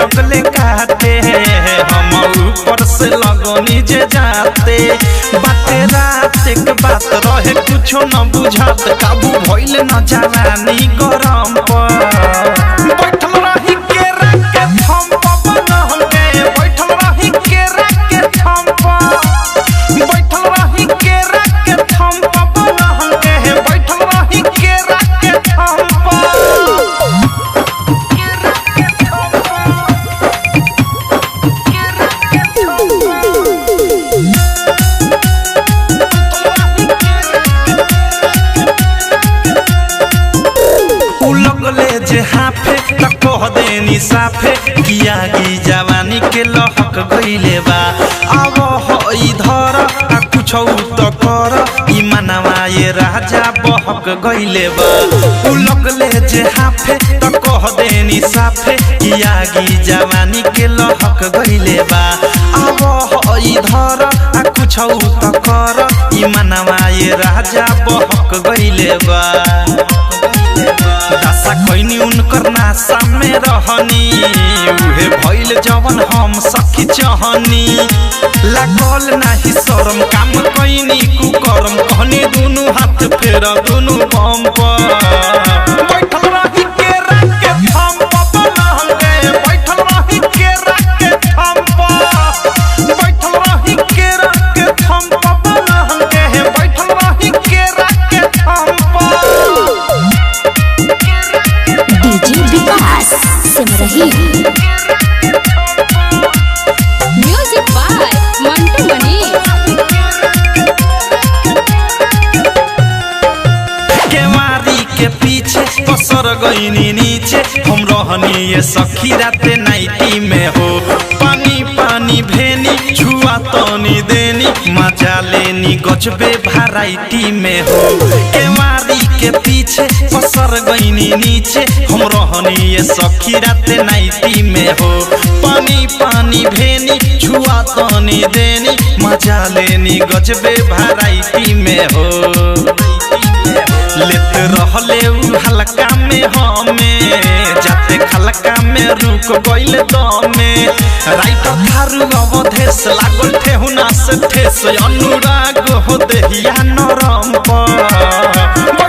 लगले काटे हम ऊपर से लगनी जे जाते बाते रात एक बात रहे कुछो न बुझात काबू भइल न जवानी गरम पर बैठल रही के रखे थम पवन हमके बैठल रही के रखे थम बैठल रही के रखे थम पवन हमके बैठल रही के रखे थम लगले जे हाफे त कह देनी साफे किया की जवानी के लहक गइले बा अब हो इधर आ कुछ त कर ई मनवा ये राजा बहक गइले बा लगले जे हाफे त कह देनी साफे किया की जवानी के लहक गइले बा अब हो इधर आ कुछ त कर ई मनवा ये राजा बहक गइले बा दासा खैनी उनकर नासा में रहनी उहे भइल जवन हम सखी चाहनी लागल नाही शरम काम कैनी कुकरम कहनी दुनु हाथ फेर दुनु बम पर बैठल रही के रखे थम पवन हमके बैठल रही के रखे थम बैठल रही के रखे थम पवन हमके बैठल रही के रखे थम सिमरही म्यूजिक बाय मंटू मनी केवारी के पीछे पसर गईनी नीचे हम रहनी ये सखी राते नाइटी में हो पानी पानी भेनी छुआ तनी देनी मजा लेनी गजबे वैरायटी में हो केवारी के पीछे पसर गईनी नीचे हम रहनी ये सखी राते नाइटी में हो पानी पानी भेनी छुआ तनी देनी मजा लेनी गजबे वैरायटी में हो लेते रहले उ हल्का में हमें जाते खलका में रुक गइल दमे राइट थारू अवधेश लागल ठेहुना से ठेस अनुराग हो देहिया नरम पर